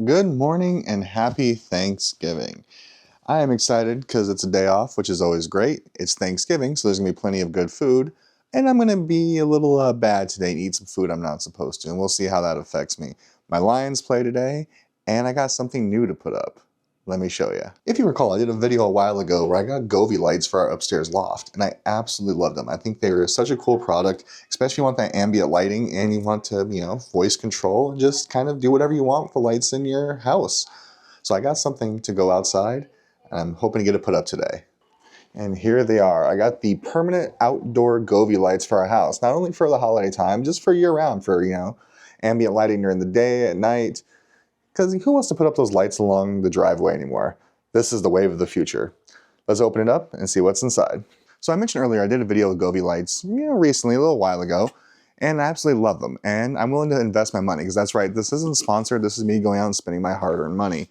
Good morning and happy Thanksgiving. I am excited because it's a day off, which is always great. It's Thanksgiving, so there's going to be plenty of good food. And I'm going to be a little bad today and eat some food I'm not supposed to, and we'll see how that affects me. My Lions play today, and I got something new to put up. Let me show you. If you recall, I did a video a while ago where I got Govee lights for our upstairs loft, and I absolutely love them. I think they were such a cool product, especially if you want that ambient lighting and you want to, voice control and just kind of do whatever you want with the lights in your house. So I got something to go outside, and I'm hoping to get it put up today. And here they are. I got the permanent outdoor Govee lights for our house, not only for the holiday time, just for year round, for, ambient lighting during the day, at night. Because who wants to put up those lights along the driveway anymore? This is the wave of the future. Let's open it up and see what's inside. So I mentioned earlier I did a video with Govee lights, recently, a little while ago, and I absolutely love them. And I'm willing to invest my money, because that's right, this isn't sponsored, this is me going out and spending my hard-earned money.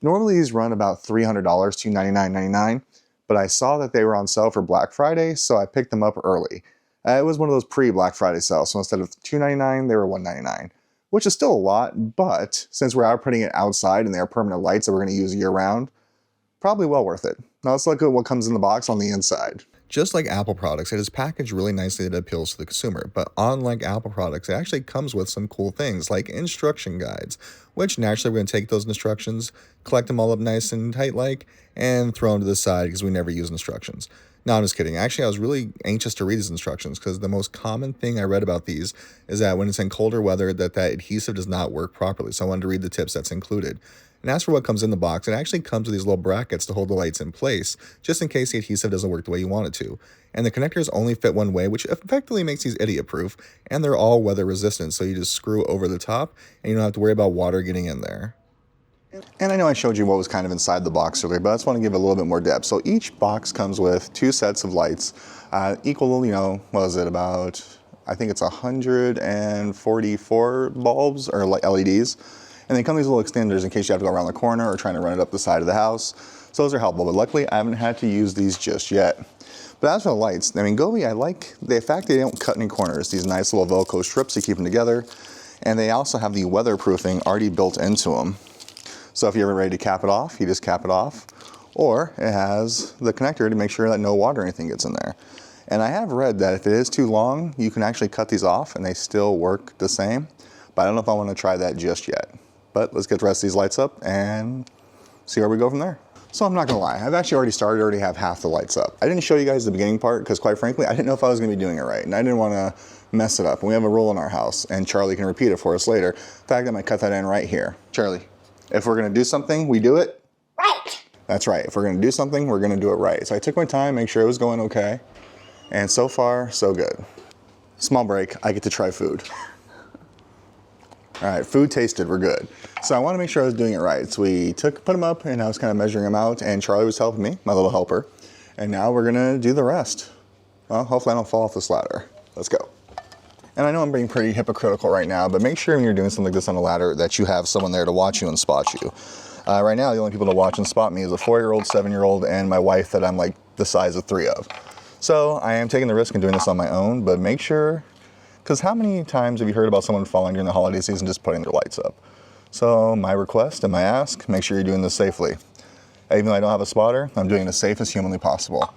Normally these run about $300, $299.99, but I saw that they were on sale for Black Friday, so I picked them up early. It was one of those pre-Black Friday sales, so instead of $299, they were $199. Which is still a lot, but since we're out putting it outside and they are permanent lights that we're going to use year round, probably well worth it. Now let's look at what comes in the box on the inside. Just like Apple products, it is packaged really nicely that appeals to the consumer, but unlike Apple products, it actually comes with some cool things like instruction guides, which naturally we're going to take those instructions, collect them all up nice and tight and throw them to the side because we never use instructions. No, I'm just kidding. Actually, I was really anxious to read these instructions because the most common thing I read about these is that when it's in colder weather, that adhesive does not work properly. So I wanted to read the tips that's included. And as for what comes in the box, it actually comes with these little brackets to hold the lights in place, just in case the adhesive doesn't work the way you want it to. And the connectors only fit one way, which effectively makes these idiot-proof, and they're all weather resistant, so you just screw over the top, and you don't have to worry about water getting in there. And I know I showed you what was kind of inside the box earlier, but I just want to give it a little bit more depth. So each box comes with 2 sets of lights, equal, what is it, about, I think it's 144 bulbs or LEDs. And they come with these little extenders in case you have to go around the corner or trying to run it up the side of the house. So those are helpful, but luckily I haven't had to use these just yet. But as for the lights, Govee, I like the fact they don't cut any corners. These nice little Velcro strips to keep them together. And they also have the weatherproofing already built into them. So if you're ever ready to cap it off, you just cap it off. Or it has the connector to make sure that no water or anything gets in there. And I have read that if it is too long, you can actually cut these off and they still work the same. But I don't know if I want to try that just yet. But let's get the rest of these lights up and see where we go from there. So I'm not gonna lie, I've actually already have half the lights up. I didn't show you guys the beginning part because quite frankly, I didn't know if I was gonna be doing it right. And I didn't wanna mess it up. And we have a rule in our house and Charlie can repeat it for us later. In fact, I might cut that in right here. Charlie, if we're gonna do something, we do it right. That's right, if we're gonna do something, we're gonna do it right. So I took my time, make sure it was going okay. And so far, so good. Small break, I get to try food. All right, food tasted, we're good. So I want to make sure I was doing it right. So we put them up and I was kind of measuring them out and Charlie was helping me, my little helper. And now we're gonna do the rest. Well, hopefully I don't fall off this ladder. Let's go. And I know I'm being pretty hypocritical right now, but make sure when you're doing something like this on a ladder that you have someone there to watch you and spot you. Right now, the only people to watch and spot me is a 4-year-old, 7-year-old, and my wife that I'm like the size of 3 of. So I am taking the risk and doing this on my own, but make sure, because how many times have you heard about someone falling during the holiday season just putting their lights up? So my request and my ask, make sure you're doing this safely. Even though I don't have a spotter, I'm doing it as safe as humanly possible.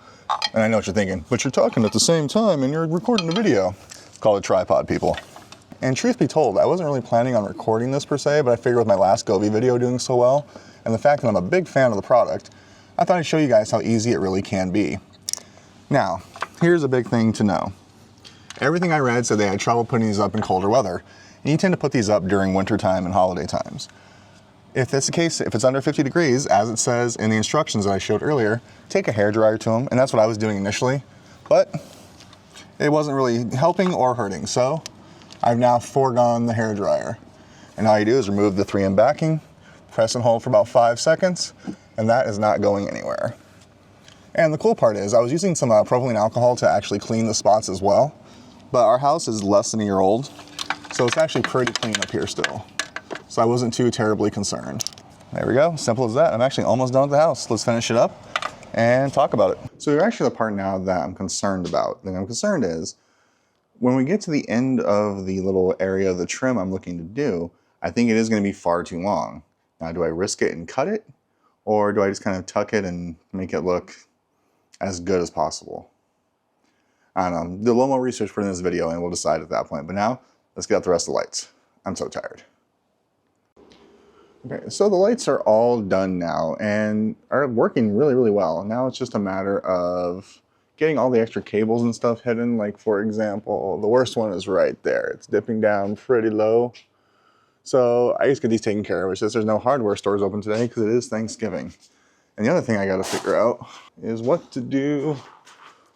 And I know what you're thinking, but you're talking at the same time and you're recording the video. It's called a tripod, people. And truth be told, I wasn't really planning on recording this per se, but I figured with my last Govee video doing so well, and the fact that I'm a big fan of the product, I thought I'd show you guys how easy it really can be. Now, here's a big thing to know. Everything I read said they had trouble putting these up in colder weather, and you tend to put these up during winter time and holiday times. If that's the case, if it's under 50 degrees, as it says in the instructions that I showed earlier, take a hairdryer to them, and that's what I was doing initially, but it wasn't really helping or hurting, so I've now foregone the hairdryer. And all you do is remove the 3M backing, press and hold for about 5 seconds, and that is not going anywhere. And the cool part is I was using some propylene alcohol to actually clean the spots as well, but our house is less than a year old, so it's actually pretty clean up here still. So I wasn't too terribly concerned. There we go, simple as that. I'm actually almost done with the house. Let's finish it up and talk about it. So you're actually the part now that I'm concerned about. The thing I'm concerned is, when we get to the end of the little area of the trim I'm looking to do, I think it is going to be far too long. Do I risk it and cut it? Or do I just kind of tuck it and make it look as good as possible? I don't know. Do a little more research for this video and we'll decide at that point. But now, let's get out the rest of the lights. I'm so tired. Okay, so the lights are all done now and are working really, really well. Now it's just a matter of getting all the extra cables and stuff hidden. Like, for example, the worst one is right there. It's dipping down pretty low. So I just get these taken care of. It's just there's no hardware stores open today because it is Thanksgiving. And the other thing I got to figure out is what to do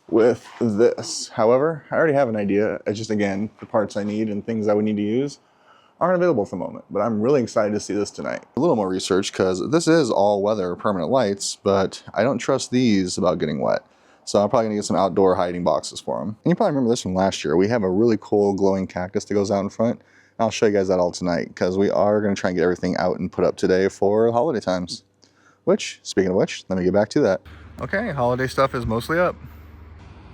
with this. However, I already have an idea. It's just, again, the parts I need and things I would need to use aren't available at the moment, but I'm really excited to see this tonight. A little more research, because this is all weather permanent lights, but I don't trust these about getting wet. So I'm probably gonna get some outdoor hiding boxes for them. And you probably remember this from last year. We have a really cool glowing cactus that goes out in front. I'll show you guys that all tonight, because we are gonna try and get everything out and put up today for holiday times. Which, speaking of which, let me get back to that. Okay, holiday stuff is mostly up.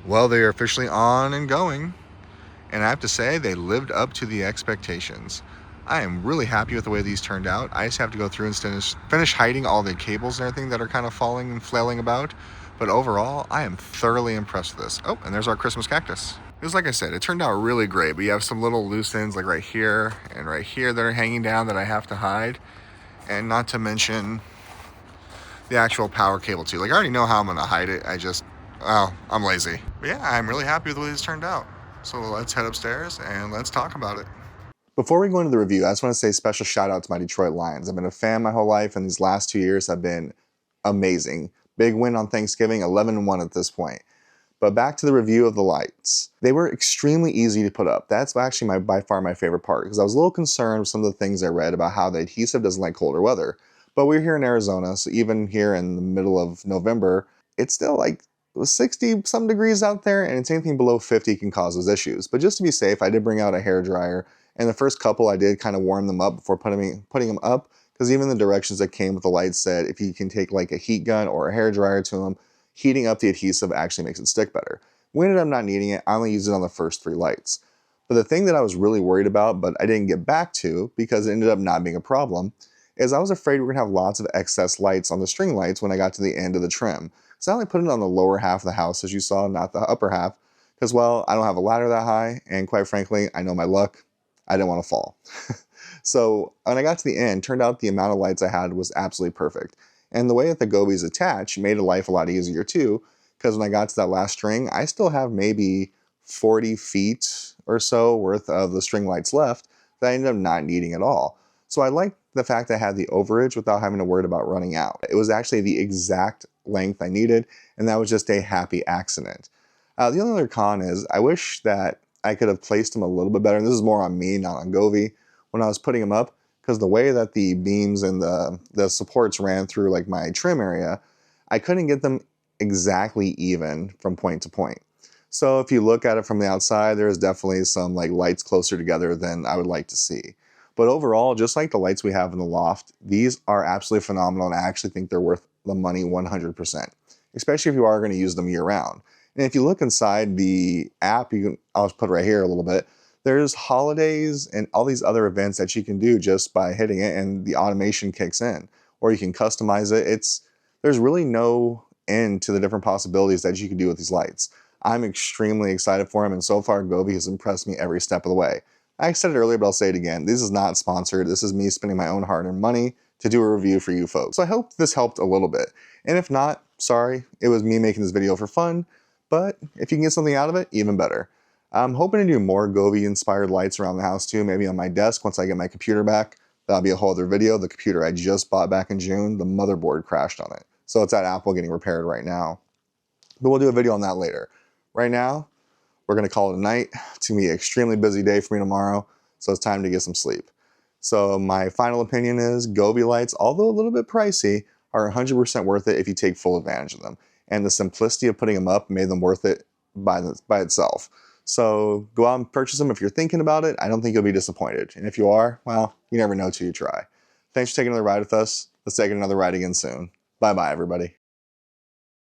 Well, they are officially on and going. And I have to say, they lived up to the expectations. I am really happy with the way these turned out. I just have to go through and finish hiding all the cables and everything that are kind of falling and flailing about. But overall, I am thoroughly impressed with this. Oh, and there's our Christmas cactus. Because like I said, it turned out really great, but you have some little loose ends like right here and right here that are hanging down that I have to hide. And not to mention the actual power cable too. Like, I already know how I'm gonna hide it. I'm lazy. But yeah, I'm really happy with the way this turned out. So let's head upstairs and let's talk about it. Before we go into the review, I just want to say a special shout out to my Detroit Lions. I've been a fan my whole life, and these last 2 years have been amazing. Big win on Thanksgiving, 11-1 at this point. But back to the review of the lights. They were extremely easy to put up. That's actually by far my favorite part, because I was a little concerned with some of the things I read about how the adhesive doesn't like colder weather. But we're here in Arizona, so even here in the middle of November, it's still like 60 some degrees out there, and it's anything below 50 can cause those issues. But just to be safe, I did bring out a hair dryer, and the first couple I did kind of warm them up before putting them up, because even the directions that came with the lights said if you can take like a heat gun or a hair dryer to them, heating up the adhesive actually makes it stick better. We ended up not needing it. I only used it on the first 3 lights. But the thing that I was really worried about, but I didn't get back to because it ended up not being a problem, is I was afraid we were gonna have lots of excess lights on the string lights when I got to the end of the trim. So I only put it on the lower half of the house, as you saw, not the upper half, because, well, I don't have a ladder that high, and quite frankly, I know my luck. I didn't want to fall. So when I got to the end, turned out the amount of lights I had was absolutely perfect. And the way that the Govees attach made life a lot easier too, because when I got to that last string, I still have maybe 40 feet or so worth of the string lights left that I ended up not needing at all. So I liked the fact that I had the overage without having to worry about running out. It was actually the exact length I needed, and that was just a happy accident. The only other con is I wish that I could have placed them a little bit better, and this is more on me, not on Govee, when I was putting them up, because the way that the beams and the supports ran through like my trim area, I couldn't get them exactly even from point to point. So if you look at it from the outside, there's definitely some like lights closer together than I would like to see. But overall, just like the lights we have in the loft, these are absolutely phenomenal, and I actually think they're worth the money 100%, especially if you are going to use them year round. And if you look inside the app, I'll put it right here a little bit, there's holidays and all these other events that you can do just by hitting it, and the automation kicks in, or you can customize it. There's really no end to the different possibilities that you can do with these lights. I'm extremely excited for them, and so far Govee has impressed me every step of the way. I said it earlier, but I'll say it again. This is not sponsored. This is me spending my own hard-earned money to do a review for you folks. So I hope this helped a little bit. And if not, sorry, it was me making this video for fun, but if you can get something out of it, even better. I'm hoping to do more Govee inspired lights around the house too, maybe on my desk once I get my computer back. That'll be a whole other video. The computer I just bought back in June, the motherboard crashed on it. So it's at Apple getting repaired right now. But we'll do a video on that later. Right now, we're gonna call it a night. It's gonna be an extremely busy day for me tomorrow, so it's time to get some sleep. So my final opinion is Govee lights, although a little bit pricey, are 100% worth it if you take full advantage of them. And the simplicity of putting them up made them worth it by itself. So go out and purchase them if you're thinking about it. I don't think you'll be disappointed. And if you are, well, you never know till you try. Thanks for taking another ride with us. Let's take another ride again soon. Bye-bye, everybody.